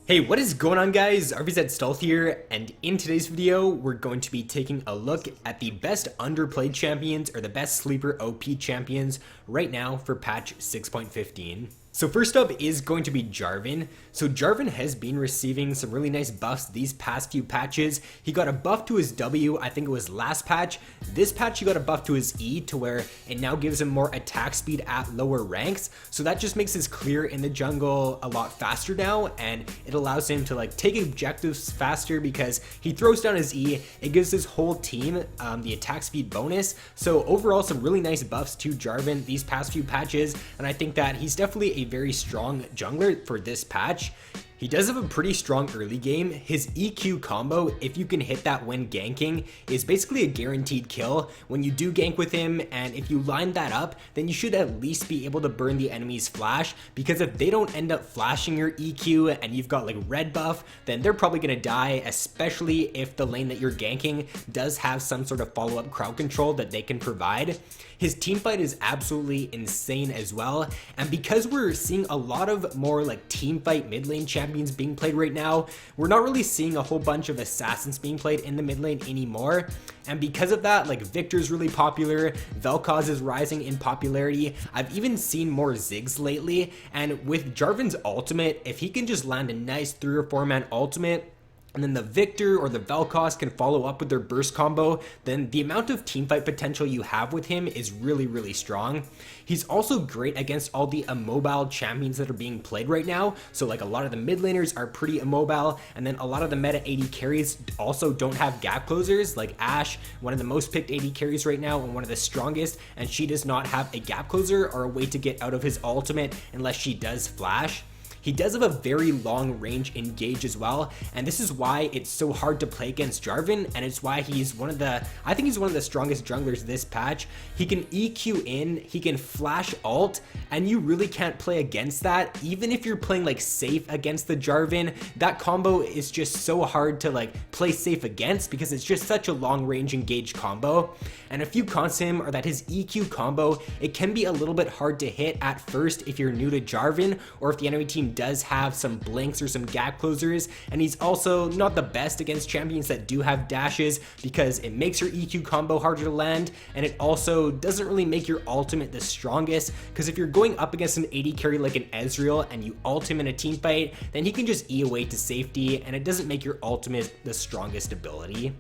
Hey, what is going on guys? RvzStealth here, and in today's video, we're going to be taking a look at the best underplayed champions or the best sleeper OP champions right now for patch 6.15. So first up is going to be Jarvan. So Jarvan has been receiving some really nice buffs these past few patches. He got a buff to his W, I think it was last patch. This patch he got a buff to his E to where it now gives him more attack speed at lower ranks. So that just makes his clear in the jungle a lot faster now, and it allows him to like take objectives faster because he throws down his E. It gives his whole team the attack speed bonus. So overall, some really nice buffs to Jarvan these past few patches, and I think that he's definitely a very strong jungler for this patch. He does have a pretty strong early game. His EQ combo, if you can hit that when ganking, is basically a guaranteed kill when you do gank with him, and if you line that up, then you should at least be able to burn the enemy's flash, because if they don't end up flashing your EQ and you've got like red buff, then they're probably gonna die, especially if the lane that you're ganking does have some sort of follow-up crowd control that they can provide. His teamfight is absolutely insane as well, and because we're seeing a lot of more like teamfight mid lane champions being played right now, we're not really seeing a whole bunch of assassins being played in the mid lane anymore. And because of that, like Victor's really popular, Vel'Koz is rising in popularity. I've even seen more Zigz lately, and with Jarvan's ultimate, if he can just land a nice 3 or 4 man ultimate, and then the Victor or the Vel'Koz can follow up with their burst combo, then the amount of teamfight potential you have with him is really strong. He's also great against all the immobile champions that are being played right now. So like a lot of the mid laners are pretty immobile, and then a lot of the meta AD carries also don't have gap closers, like Ashe, one of the most picked AD carries right now and one of the strongest, and she does not have a gap closer or a way to get out of his ultimate unless she does flash. He does have a very long range engage as well, and this is why it's so hard to play against Jarvan, and it's why he's I think he's one of the strongest junglers this patch. He can EQ in, he can flash ult, and you really can't play against that. Even if you're playing like safe against the Jarvan, that combo is just so hard to like play safe against because it's just such a long range engage combo. And a few cons to him are that his EQ combo, it can be a little bit hard to hit at first if you're new to Jarvan, or if the enemy team does have some blinks or some gap closers, and he's also not the best against champions that do have dashes because it makes your EQ combo harder to land, and it also doesn't really make your ultimate the strongest, because if you're going up against an AD carry like an Ezreal and you ult him in a team fight, then he can just E away to safety, and it doesn't make your ultimate the strongest ability.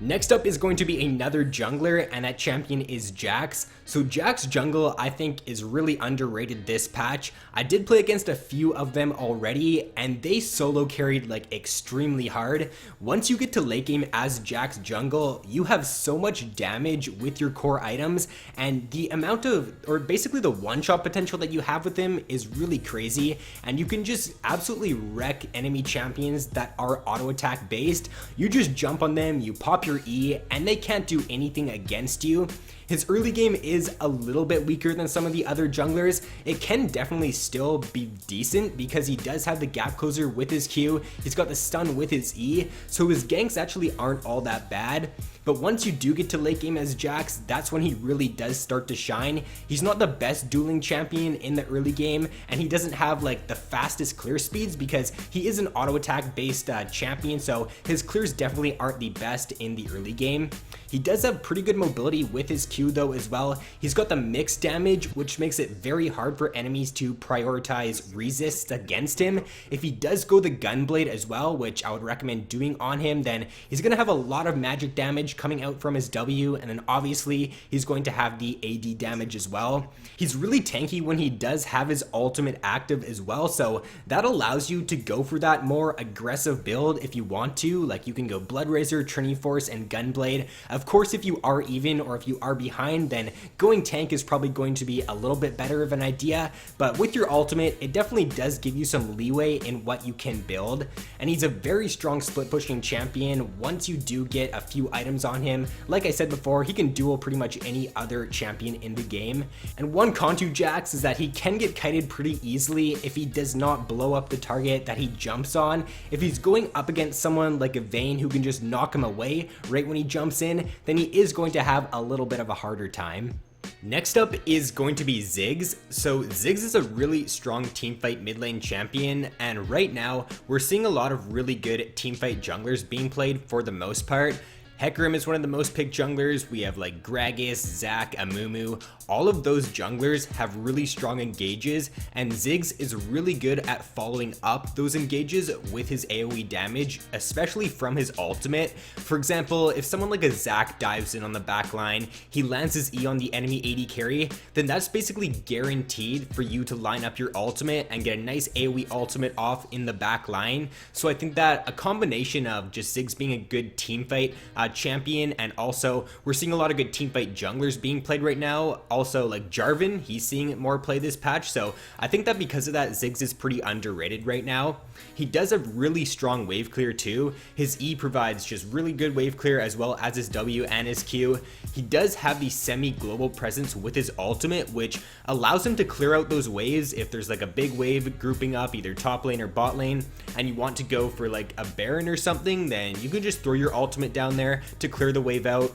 Next up is going to be another jungler, and that champion is Jax. So Jax jungle, I think, is really underrated this patch. I did play against a few of them already, and they solo carried like extremely hard. Once you get to late game as Jax jungle, you have so much damage with your core items, and the amount of, or basically the one-shot potential that you have with him is really crazy, and you can just absolutely wreck enemy champions that are auto attack based. You just jump on them, you pop your E, and they can't do anything against you. His early game is a little bit weaker than some of the other junglers. It can definitely still be decent because he does have the gap closer with his Q. He's got the stun with his E, so his ganks actually aren't all that bad. But once you do get to late game as Jax, that's when he really does start to shine. He's not the best dueling champion in the early game, and he doesn't have like the fastest clear speeds because he is an auto attack based champion, so his clears definitely aren't the best in the early game. He does have pretty good mobility with his Q though as well. He's got the mixed damage, which makes it very hard for enemies to prioritize resists against him. If he does go the Gunblade as well, which I would recommend doing on him, then he's going to have a lot of magic damage coming out from his W, and then obviously he's going to have the AD damage as well. He's really tanky when he does have his ultimate active as well, so that allows you to go for that more aggressive build if you want to. Like you can go Blood Razor, Trinity Force, and Gunblade. Of course, if you are even or if you are behind, then going tank is probably going to be a little bit better of an idea, but with your ultimate, it definitely does give you some leeway in what you can build, and he's a very strong split pushing champion. Once you do get a few items on him, like I said before, he can duel pretty much any other champion in the game. And one con to Jax is that he can get kited pretty easily if he does not blow up the target that he jumps on. If he's going up against someone like a Vayne who can just knock him away right when he jumps in, then he is going to have a little bit of a harder time. Next up is going to be Zigz. So Zigz is a really strong teamfight mid lane champion, and right now we're seeing a lot of really good teamfight junglers being played for the most part. Hecarim is one of the most picked junglers. We have like Gragas, Zac, Amumu. All of those junglers have really strong engages, and Zigz is really good at following up those engages with his AoE damage, especially from his ultimate. For example, if someone like a Zac dives in on the back line, he lands his E on the enemy AD carry, then that's basically guaranteed for you to line up your ultimate and get a nice AoE ultimate off in the back line. So I think that a combination of just Zigz being a good teamfight champion, and also we're seeing a lot of good teamfight junglers being played right now. Also like Jarvan, he's seeing more play this patch, so I think that because of that, Zigz is pretty underrated right now. He does have really strong wave clear too. His E provides just really good wave clear as well as his W and his Q. He does have the semi-global presence with his ultimate, which allows him to clear out those waves if there's like a big wave grouping up either top lane or bot lane and you want to go for like a Baron or something, then you can just throw your ultimate down there to clear the wave out.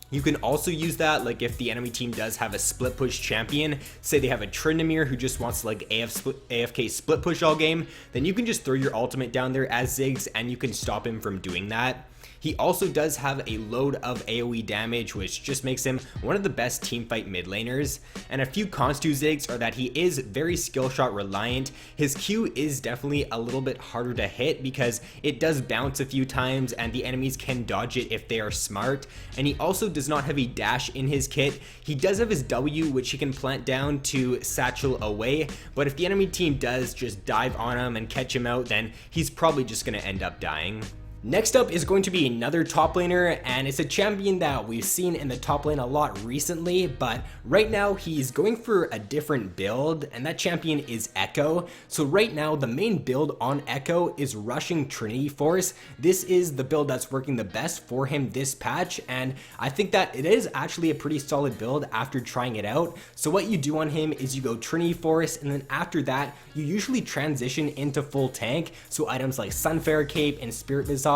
You can also use that like if the enemy team does have a split push champion, say they have a Tryndamere who just wants to like AFK split push all game, then you can just throw your ultimate down there as Zigz and you can stop him from doing that. He also does have a load of AoE damage, which just makes him one of the best teamfight mid laners. And a few cons to Zigz are that he is very skill shot reliant. His Q is definitely a little bit harder to hit because it does bounce a few times and the enemies can dodge it if they are smart. And he also does not have a dash in his kit. He does have his W, which he can plant down to satchel away, but if the enemy team does just dive on him and catch him out, then he's probably just going to end up dying. Next up is going to be another top laner, and it's a champion that we've seen in the top lane a lot recently, but right now he's going for a different build, and that champion is Echo. So right now the main build on Echo is rushing Trinity Force. This is the build that's working the best for him this patch, and I think that it is actually a pretty solid build after trying it out. So what you do on him is you go Trinity Force, and then after that you usually transition into full tank, so items like Sunfire Cape and Spirit Visage.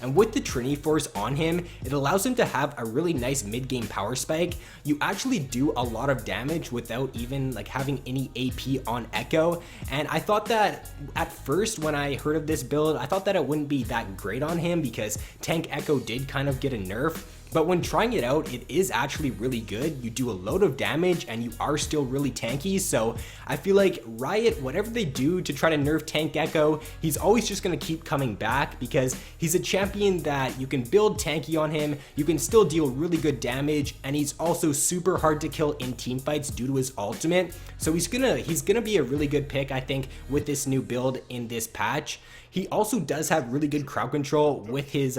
And with the Trinity Force on him, it allows him to have a really nice mid-game power spike. You actually do a lot of damage without even like having any AP on Echo. And I thought that at first when I heard of this build, I thought that it wouldn't be that great on him because Tank Echo did kind of get a nerf. But when trying it out, it is actually really good. You do a load of damage and you are still really tanky. So I feel like Riot, whatever they do to try to nerf Tank Echo, he's always just going to keep coming back because he's a champion that you can build tanky on him. You can still deal really good damage, and he's also super hard to kill in team fights due to his ultimate. So he's gonna be a really good pick, I think, with this new build in this patch. He also does have really good crowd control with his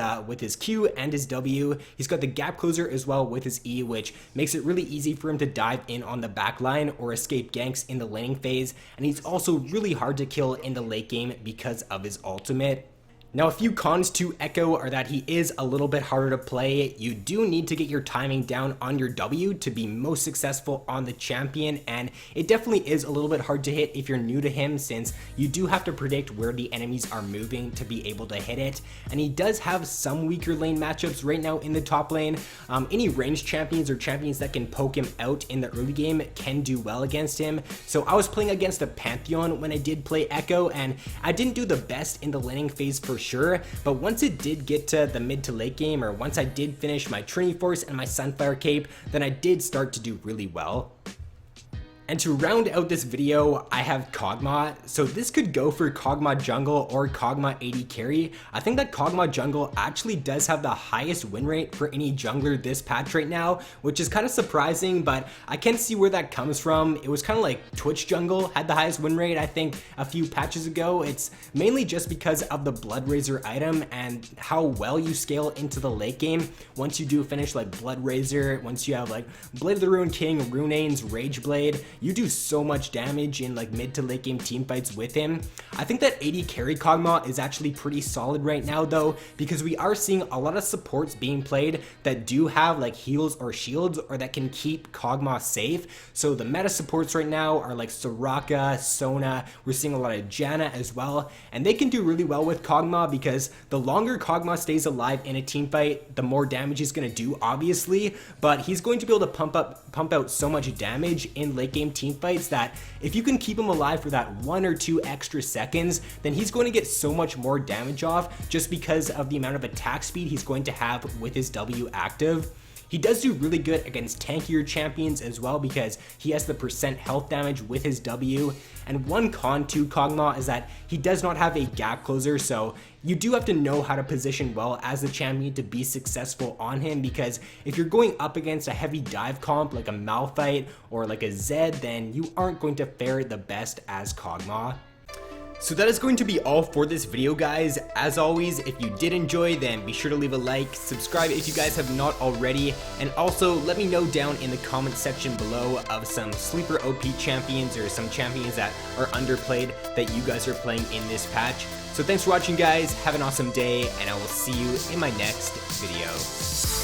Q and his W. He's got the gap closer as well with his E, which makes it really easy for him to dive in on the back line or escape ganks in the laning phase. And he's also really hard to kill in the late game because of his ultimate. Now, a few cons to Echo are that he is a little bit harder to play. You do need to get your timing down on your W to be most successful on the champion, and it definitely is a little bit hard to hit if you're new to him, since you do have to predict where the enemies are moving to be able to hit it. And he does have some weaker lane matchups right now in the top lane. Any ranged champions or champions that can poke him out in the early game can do well against him. So I was playing against a Pantheon when I did play Echo, and I didn't do the best in the laning phase for sure, but once it did get to the mid to late game, or once I did finish my Trinity Force and my Sunfire Cape, then I did start to do really well. And to round out this video, I have Kog'Maw. So this could go for Kog'Maw jungle or Kog'Maw AD carry. I think that Kog'Maw jungle actually does have the highest win rate for any jungler this patch right now, which is kind of surprising, but I can see where that comes from. It was kind of like Twitch jungle had the highest win rate, I think, a few patches ago. It's mainly just because of the Bloodrazor item and how well you scale into the late game. Once you do finish like Bloodrazor, once you have like Blade of the Ruined King, Runane's Rage Blade, you do so much damage in like mid to late game team fights with him. I think that 80 carry Kog'Maw is actually pretty solid right now though, because we are seeing a lot of supports being played that do have like heals or shields or that can keep Kog'Maw safe. So the meta supports right now are like Soraka, Sona, we're seeing a lot of Janna as well, and they can do really well with Kog'Maw because the longer Kog'Maw stays alive in a team fight, the more damage he's going to do obviously, but he's going to be able to pump out so much damage in late game team fights that if you can keep him alive for that 1 or 2 extra seconds, then he's going to get so much more damage off just because of the amount of attack speed he's going to have with his W active. He does do really good against tankier champions as well because he has the percent health damage with his W. And one con to Kog'Maw is that he does not have a gap closer, so you do have to know how to position well as a champion to be successful on him, because if you're going up against a heavy dive comp like a Malphite or like a Zed, then you aren't going to fare the best as Kog'Maw. So that is going to be all for this video, guys. As always, if you did enjoy, then be sure to leave a like, subscribe if you guys have not already, and also let me know down in the comment section below of some sleeper OP champions or some champions that are underplayed that you guys are playing in this patch. So thanks for watching, guys. Have an awesome day, and I will see you in my next video.